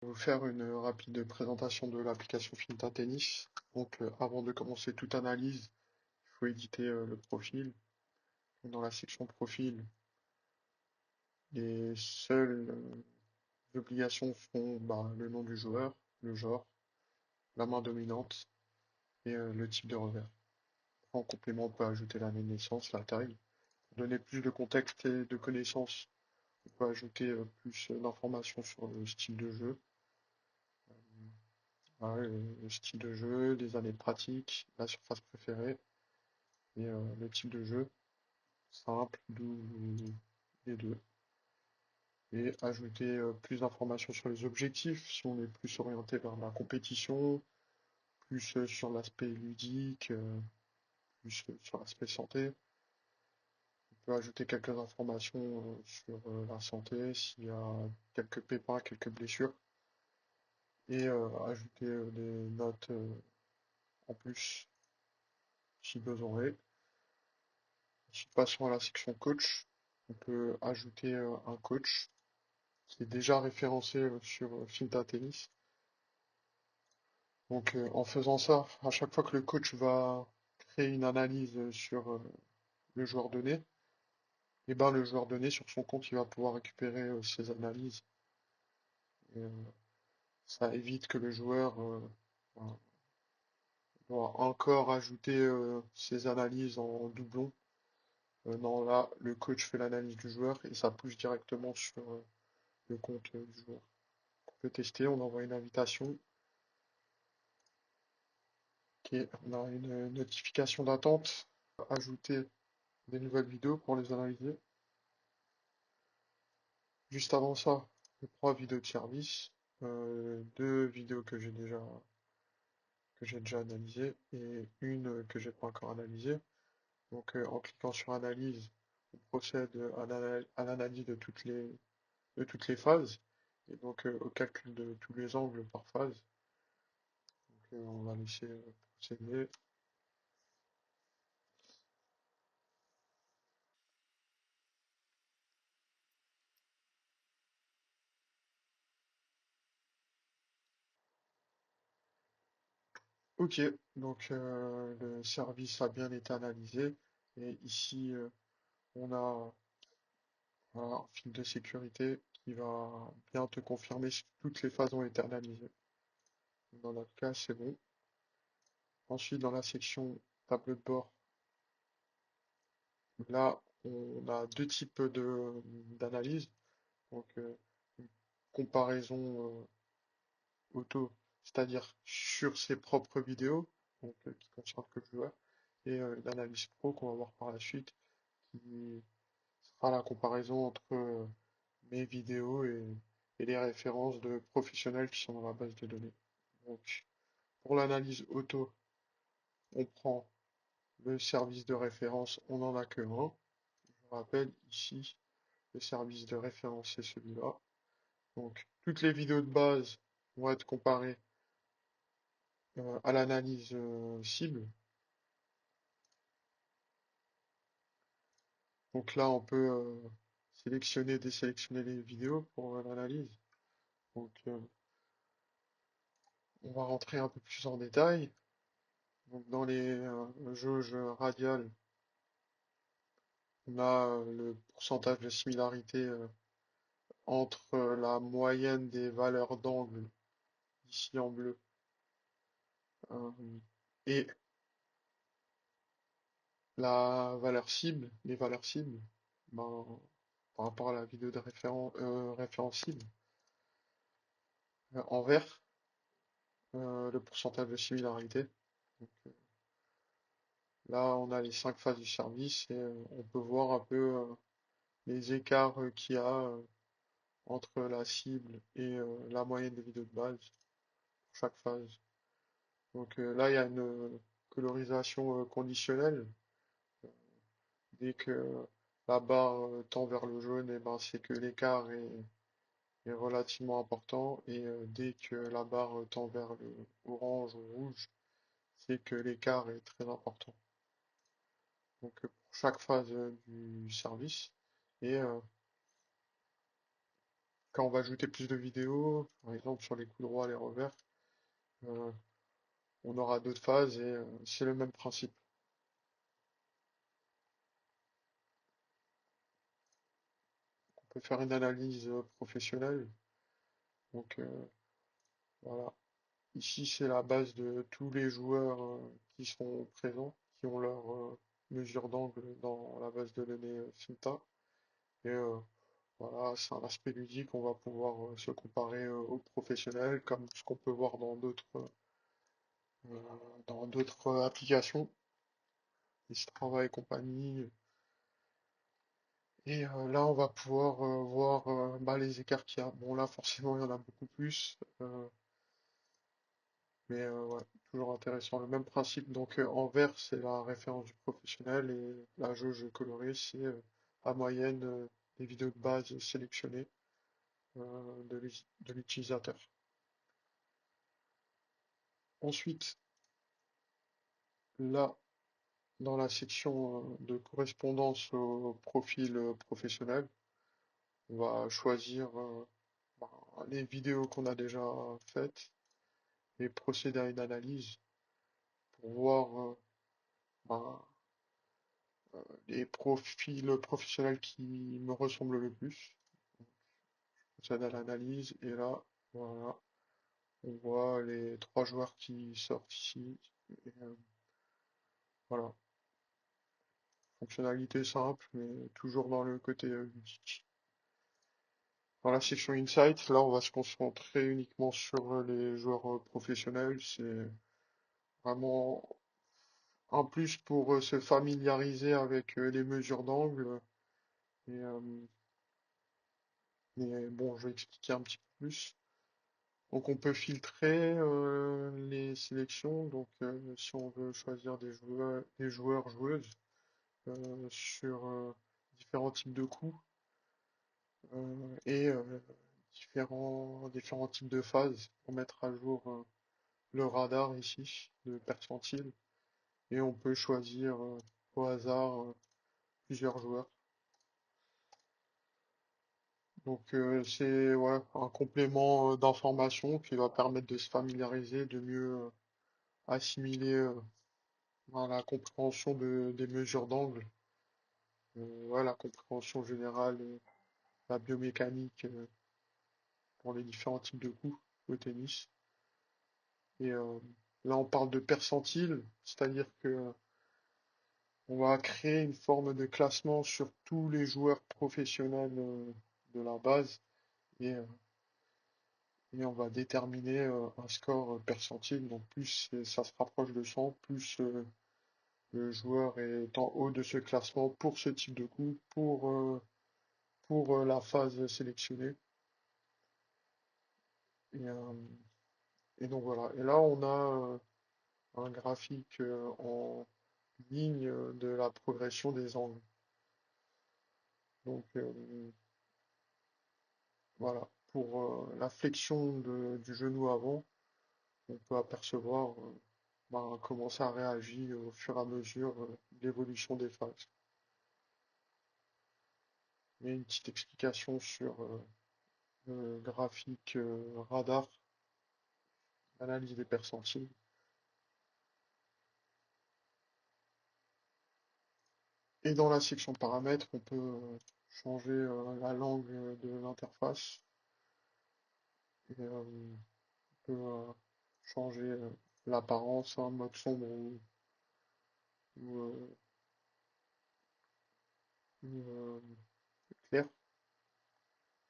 Je vais vous faire une rapide présentation de l'application Finta Tennis. Avant de commencer toute analyse, il faut éditer le profil. Dans la section profil, les seules obligations sont le nom du joueur, le genre, la main dominante et le type de revers. En complément, on peut ajouter l'année de naissance, la taille. Pour donner plus de contexte et de connaissances, on peut ajouter plus d'informations sur le style de jeu. Ouais, le style de jeu, les années de pratique, la surface préférée et le type de jeu, simple, doux, les deux. Et ajouter plus d'informations sur les objectifs, si on est plus orienté vers la compétition, plus sur l'aspect ludique, plus sur l'aspect santé. On peut ajouter quelques informations sur la santé, s'il y a quelques pépins, quelques blessures, et ajouter des notes en plus si besoin est. Ensuite, passons à la section coach. On peut ajouter un coach qui est déjà référencé sur Finta Tennis. En faisant ça, à chaque fois que le coach va créer une analyse sur le joueur donné, et ben le joueur donné sur son compte, il va pouvoir récupérer ses analyses. Et, ça évite que le joueur ben, doit encore ajouter ses analyses en doublon. Non, là, le coach fait l'analyse du joueur et ça pousse directement sur le compte du joueur. On peut tester, on envoie une invitation. Ok, on a une notification d'attente. Ajouter des nouvelles vidéos pour les analyser. Juste avant ça, les 3 vidéos de service, deux vidéos que j'ai déjà analysées et une que j'ai pas encore analysée. En cliquant sur analyse, on procède à l'analyse de toutes les phases et au calcul de tous les angles par phase. On va laisser procéder. Ok, le service a bien été analysé et ici on a un fil de sécurité qui va bien te confirmer si toutes les phases ont été analysées. Dans notre cas, c'est bon. Ensuite, dans la section tableau de bord, là, on a deux types d'analyse. Une comparaison auto, c'est-à-dire sur ses propres vidéos, qui concerne que le joueur, et l'analyse pro qu'on va voir par la suite, qui fera la comparaison entre mes vidéos et les références de professionnels qui sont dans la base de données. Donc, pour l'analyse auto, on prend le service de référence, on n'en a que un. Je rappelle ici, le service de référence, c'est celui-là. Donc, toutes les vidéos de base vont être comparées à l'analyse cible. Donc là, on peut sélectionner, désélectionner les vidéos pour l'analyse. Donc, on va rentrer un peu plus en détail. Donc, dans les jauges radiales, on a le pourcentage de similarité entre la moyenne des valeurs d'angle, ici en bleu, euh, et la valeur cible, les valeurs cibles, ben, par rapport à la vidéo de référence cible. En vert, le pourcentage de similarité. Donc, là, on a les 5 phases du service et on peut voir un peu les écarts qu'il y a entre la cible et la moyenne des vidéos de base pour chaque phase. Là, il y a une colorisation conditionnelle. Dès que la barre tend vers le jaune, et ben, c'est que l'écart est relativement important. Et dès que la barre tend vers le orange ou rouge, c'est que l'écart est très important. Pour chaque phase du service. Et Quand on va ajouter plus de vidéos, par exemple sur les coups droits, les revers, euh, on aura d'autres phases et c'est le même principe. On peut faire une analyse professionnelle. Donc voilà. Ici, c'est la base de tous les joueurs qui sont présents, qui ont leur mesure d'angle dans la base de données Finta. Et voilà, c'est un aspect ludique. On va pouvoir se comparer aux professionnels, comme ce qu'on peut voir dans d'autres applications, les Strava et compagnie. Et là, on va pouvoir voir bah, les écarts qu'il y a. Bon, là, forcément, il y en a beaucoup plus. Mais ouais, toujours intéressant. Le même principe, donc en vert, c'est la référence du professionnel et la jauge colorée, c'est la moyenne des vidéos de base sélectionnées de l'utilisateur. Ensuite, là, dans la section de correspondance au profil professionnel, on va choisir ben, les vidéos qu'on a déjà faites et procéder à une analyse pour voir ben, les profils professionnels qui me ressemblent le plus. On procède à l'analyse et là, voilà, on voit les trois joueurs qui sortent ici. Et, voilà, fonctionnalité simple, mais toujours dans le côté ludique. Dans la section Insight, là, on va se concentrer uniquement sur les joueurs professionnels. C'est vraiment un plus pour se familiariser avec les mesures d'angle. Et, mais bon, je vais expliquer un petit peu plus. Donc on peut filtrer les sélections. Donc si on veut choisir des joueurs, joueuses sur différents types de coups et différents types de phases pour mettre à jour le radar ici de percentile. Et on peut choisir au hasard plusieurs joueurs. Donc c'est ouais, un complément d'information qui va permettre de se familiariser, de mieux assimiler la compréhension des mesures d'angle, ouais, la compréhension générale, la biomécanique pour les différents types de coups au tennis. Et là, on parle de percentile, c'est-à-dire que on va créer une forme de classement sur tous les joueurs professionnels de la base et, euh, et on va déterminer un score percentile. Donc ça se rapproche de 100, plus le joueur est en haut de ce classement pour ce type de coup, pour la phase sélectionnée. Et, euh, et donc voilà. Et là, on a un graphique en ligne de la progression des angles. Donc voilà. Pour la flexion du genou avant, on peut apercevoir ben, comment ça réagit au fur et à mesure de l'évolution des phases. Et une petite explication sur le graphique radar, analyse des percentiles. Et dans la section paramètres, on peut changer la langue de l'interface et on peut changer l'apparence, hein, mode sombre ou, clair,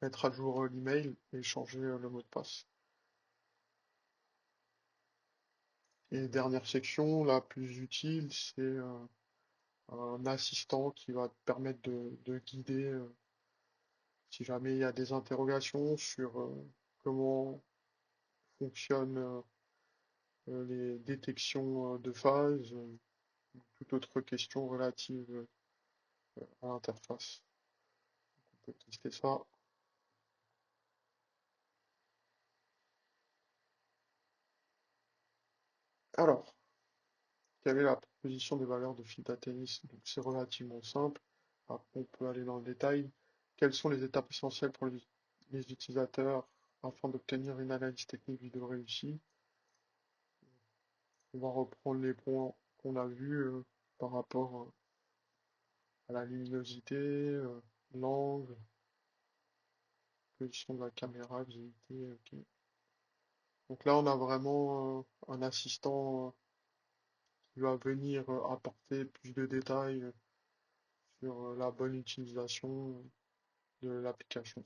mettre à jour l'email et changer le mot de passe. Et dernière section, la plus utile, c'est un assistant qui va te permettre de guider si jamais il y a des interrogations sur comment fonctionnent les détections de phase, toute autre question relative à l'interface. On peut tester ça. Alors, quelle est la proposition des valeurs de Filta Tennis? Donc, c'est relativement simple. Après, on peut aller dans le détail. Quelles sont les étapes essentielles pour les utilisateurs afin d'obtenir une analyse technique vidéo réussie. On va reprendre les points qu'on a vus par rapport à la luminosité, l'angle, position de la caméra, visibilité, ok. Donc là, on a vraiment un assistant qui va venir apporter plus de détails sur la bonne utilisation de l'application.